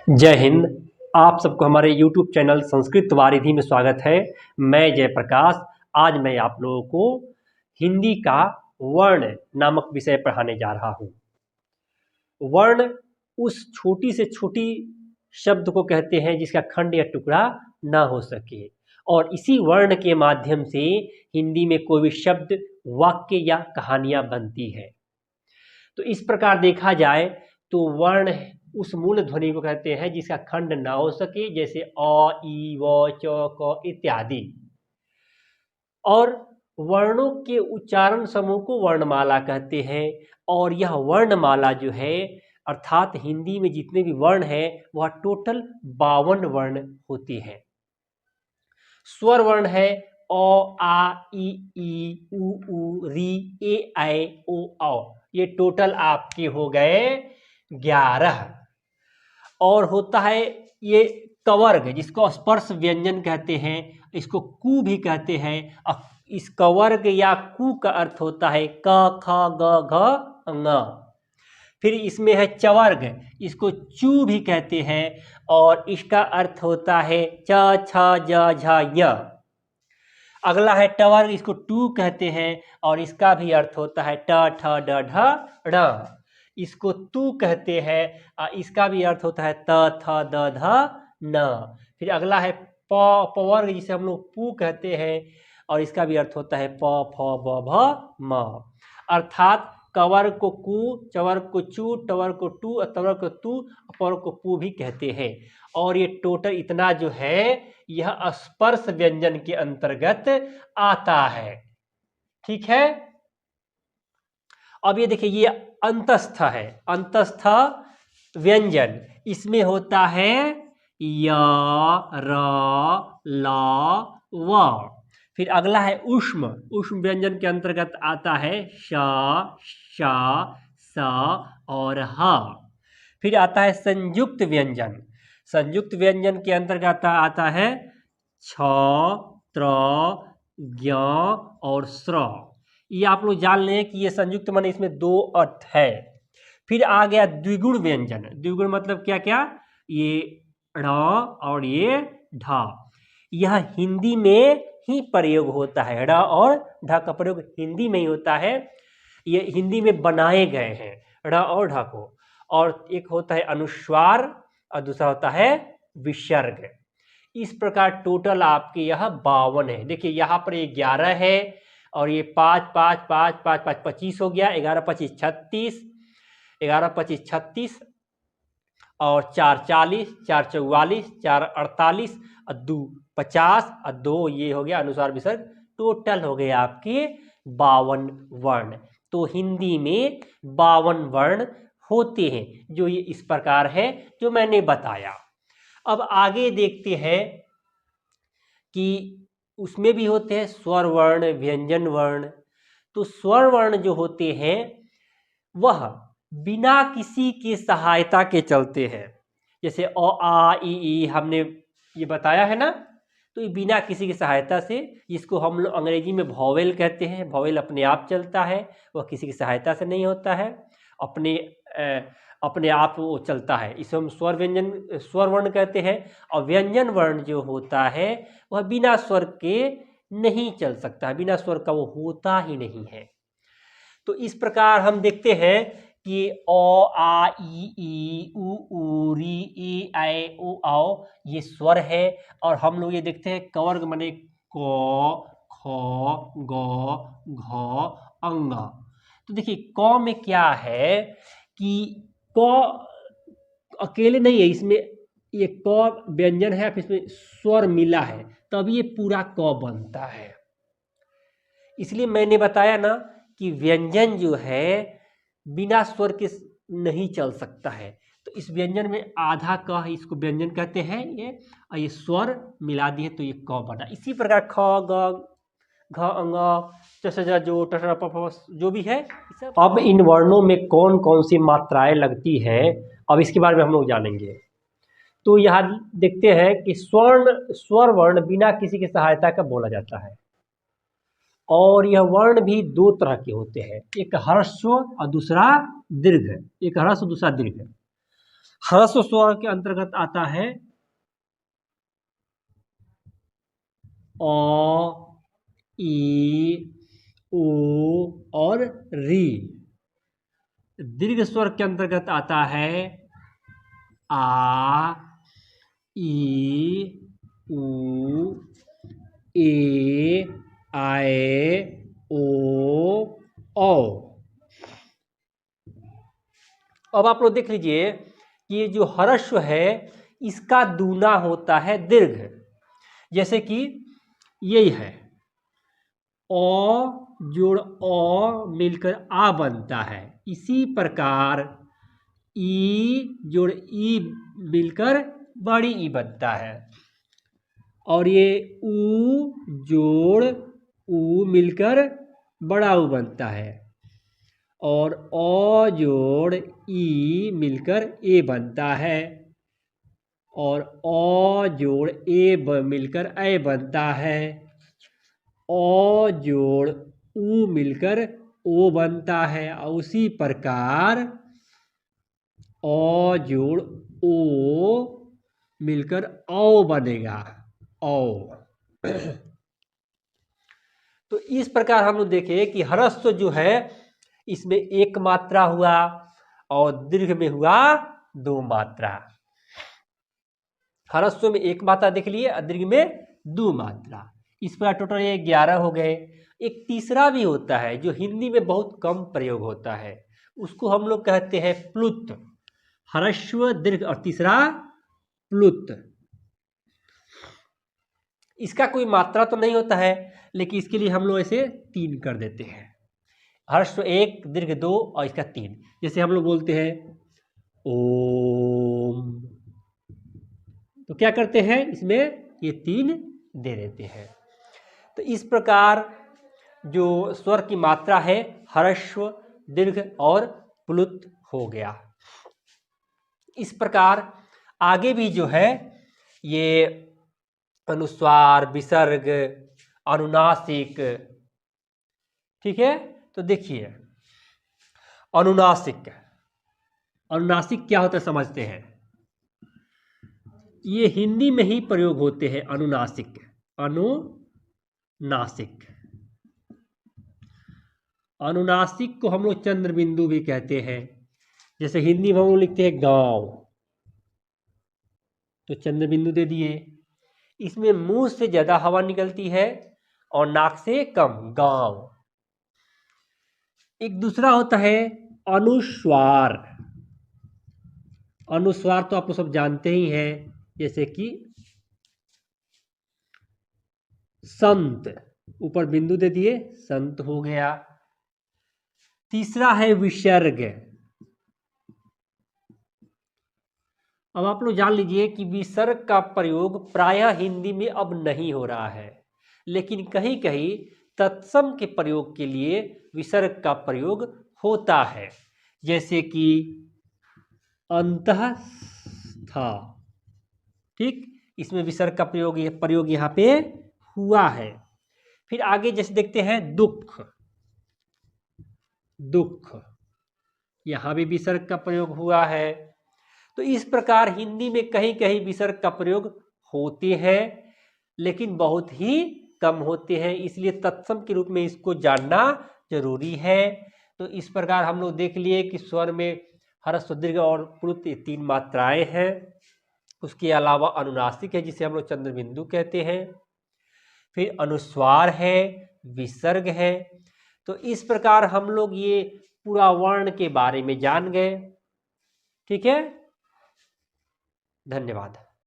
जय हिंद। आप सबको हमारे YouTube चैनल संस्कृत वारिधि में स्वागत है। मैं जयप्रकाश। आज मैं आप लोगों को हिंदी का वर्ण नामक विषय पढ़ाने जा रहा हूँ। वर्ण उस छोटी से छोटी शब्द को कहते हैं जिसका खंड या टुकड़ा ना हो सके, और इसी वर्ण के माध्यम से हिंदी में कोई भी शब्द, वाक्य या कहानियाँ बनती है। तो इस प्रकार देखा जाए तो वर्ण उस मूल ध्वनि को कहते हैं जिसका खंड ना हो सके, जैसे अ, ई, व, च, क इत्यादि। और वर्णों के उच्चारण समूह को वर्णमाला कहते हैं। और यह वर्णमाला जो है, अर्थात हिंदी में जितने भी वर्ण हैं वह टोटल 52 वर्ण होते हैं। स्वर वर्ण है अ, आ, ई, उ, री, ए, ऐ, ओ, औ। ये टोटल आपके हो गए 11। और होता है ये कवर्ग, जिसको स्पर्श व्यंजन कहते हैं, इसको कु भी कहते हैं। इस कवर्ग या कु का अर्थ होता है क, ख, ग, घ, ङ। फिर इसमें है चवर्ग, इसको चू भी कहते हैं, और इसका अर्थ होता है च, छ, ज, झ, य। अगला है टवर्ग, इसको टू कहते हैं, और इसका भी अर्थ होता है ट, ठ, ड, ढ, ण। इसको तू कहते हैं, इसका भी अर्थ होता है त, थ, द, ध, न। फिर अगला है पवर्ग, जिसे हम लोग पू कहते हैं, और इसका भी अर्थ होता है प, फ, ब, भ, म। अर्थात कवर्ग को कु, चवर्ग को चू, टवर्ग को टू, तवर्ग को तू, पवर्ग को पू भी कहते हैं। और ये टोटल इतना जो है यह स्पर्श व्यंजन के अंतर्गत आता है। ठीक है। अब ये देखिए, ये अंतस्थ है, अंतस्थ व्यंजन। इसमें होता है य, र, ल, व। फिर अगला है ऊष्म, ऊष्म व्यंजन के अंतर्गत आता है श, श, स और ह। फिर आता है संयुक्त व्यंजन, संयुक्त व्यंजन के अंतर्गत आता है छ, त्र, ज्ञ और स्र। ये आप लोग जान लें कि ये संयुक्त माने इसमें दो अर्थ है। फिर आ गया द्विगुण व्यंजन। द्विगुण मतलब क्या क्या, ये ढ़ और ये ढ। यह हिंदी में ही प्रयोग होता है, ढ़ और ढ का प्रयोग हिंदी में ही होता है। ये हिंदी में बनाए गए हैं ढ़ और ढ को। और एक होता है अनुस्वार और दूसरा होता है विसर्ग। इस प्रकार टोटल आपके यह 52 है। देखिए यहाँ पर ये 11 है, और ये 5, 5, 5, 5, 5, 25 हो गया, 11, 25, 36, 11, 25, 36 और 4, 40, 4, 44, 4, 48 और 2, 50 और 2 ये हो गया अनुस्वार विसर्ग। टोटल हो गए आपके 52 वर्ण। तो हिंदी में 52 वर्ण होते हैं, जो ये इस प्रकार है जो मैंने बताया। अब आगे देखते हैं कि उसमें भी होते हैं स्वर वर्ण, व्यंजन वर्ण। तो स्वर वर्ण जो होते हैं वह बिना किसी की सहायता के चलते हैं। जैसे अ, आ, ई हमने ये बताया है ना, तो ये बिना किसी की सहायता से, जिसको हम लोग अंग्रेजी में वॉवेल कहते हैं। वॉवेल अपने आप चलता है, वह किसी की सहायता से नहीं होता है, अपने आप वो चलता है। इसे हम स्वर व्यंजन, स्वर वर्ण कहते हैं। और व्यंजन वर्ण जो होता है वह बिना स्वर के नहीं चल सकता, बिना स्वर का वो होता ही नहीं है। तो इस प्रकार हम देखते हैं कि अ, आ, ई, उ, री, ए, ऐ, ओ, औ ये स्वर है। और हम लोग ये देखते हैं कवर्ग माने क, ख, ग, घ, अंग। तो देखिए क में क्या है कि क अकेले नहीं है, इसमें ये क व्यंजन है, फिर इसमें स्वर मिला है, तब ये पूरा क बनता है। इसलिए मैंने बताया ना कि व्यंजन जो है बिना स्वर के नहीं चल सकता है। तो इस व्यंजन में आधा क है, इसको व्यंजन कहते हैं ये, और ये स्वर मिला दिए तो ये क बना। इसी प्रकार ख, ग, घ, अंग, च, छ, ज, जो, ट, ठ, प, फ जो भी है। अब इन वर्णों में कौन कौन सी मात्राएं लगती हैं, अब इसके बारे में हम लोग जानेंगे। तो यहाँ देखते हैं कि स्वर वर्ण बिना किसी की सहायता का बोला जाता है। और यह वर्ण भी दो तरह के होते हैं, एक ह्रस्व और दूसरा दीर्घ। एक ह्रस्व दूसरा दीर्घ। ह्रस्व स्वर के अंतर्गत आता है अ, ई, उ और री। दीर्घ स्वर के अंतर्गत आता है आ, ई, उ, ए, आए, ओ, औ। अब आप लोग देख लीजिए कि ये जो ह्रस्व है इसका दूना होता है दीर्घ। जैसे कि यही है अ जोड़ अ मिलकर आ बनता है। इसी प्रकार ई जोड़ ई मिलकर बड़ी ई बनता है। और ये ऊ जोड़ ऊ मिलकर बड़ा ऊ बनता है। और अ जोड़ ई मिलकर ए बनता है। और अ जोड़ ए मिलकर ए बनता है। अ जोड़ ऊ मिलकर ओ बनता है। और उसी प्रकार अ जोड़ ओ मिलकर औ बनेगा, औ। तो इस प्रकार हम लोग देखें कि ह्रस्व जो है इसमें एक मात्रा हुआ और दीर्घ में हुआ दो मात्रा। ह्रस्व में एक मात्रा देख लिए और दीर्घ में दो मात्रा। इस प्रकार टोटल ये 11 हो गए। एक तीसरा भी होता है जो हिंदी में बहुत कम प्रयोग होता है, उसको हम लोग कहते हैं प्लुत। ह्रस्व दीर्घ और तीसरा प्लुत। इसका कोई मात्रा तो नहीं होता है, लेकिन इसके लिए हम लोग ऐसे 3 कर देते हैं। ह्रस्व 1 दीर्घ 2 और इसका 3। जैसे हम लोग बोलते हैं ओम, तो क्या करते हैं इसमें ये 3 दे देते हैं। तो इस प्रकार जो स्वर की मात्रा है ह्रस्व दीर्घ और प्लुत हो गया। इस प्रकार आगे भी जो है ये अनुस्वार, विसर्ग, अनुनासिक, ठीक है। तो देखिए अनुनासिक, अनुनासिक क्या होता है समझते हैं। ये हिंदी में ही प्रयोग होते हैं अनुनासिक, अनुनासिक। अनुनासिक को हम लोग चंद्र बिंदु भी कहते हैं। जैसे हिंदी में हम लोग लिखते हैं गांव, तो चंद्र बिंदु दे दिए। इसमें मुंह से ज्यादा हवा निकलती है और नाक से कम, गांव। एक दूसरा होता है अनुस्वार। अनुस्वार तो आप लोग सब जानते ही हैं, जैसे कि संत, ऊपर बिंदु दे दिए संत हो गया। तीसरा है विसर्ग। अब आप लोग जान लीजिए कि विसर्ग का प्रयोग प्रायः हिंदी में अब नहीं हो रहा है, लेकिन कहीं कहीं तत्सम के प्रयोग के लिए विसर्ग का प्रयोग होता है। जैसे कि अंतस्थ, ठीक, इसमें विसर्ग का प्रयोग यहाँ पे हुआ है। फिर आगे जैसे देखते हैं दुख, दुख, यहाँ भी विसर्ग का प्रयोग हुआ है। तो इस प्रकार हिंदी में कहीं कहीं विसर्ग का प्रयोग होते हैं, लेकिन बहुत ही कम होते हैं, इसलिए तत्सम के रूप में इसको जानना जरूरी है। तो इस प्रकार हम लोग देख लिए कि स्वर में ह्रस्व दीर्घ और प्लुत 3 मात्राएं हैं। उसके अलावा अनुनासिक है जिसे हम लोग चंद्र बिंदु कहते हैं। फिर अनुस्वार है, विसर्ग है। तो इस प्रकार हम लोग ये पूरा वर्ण के बारे में जान गए। ठीक है, धन्यवाद।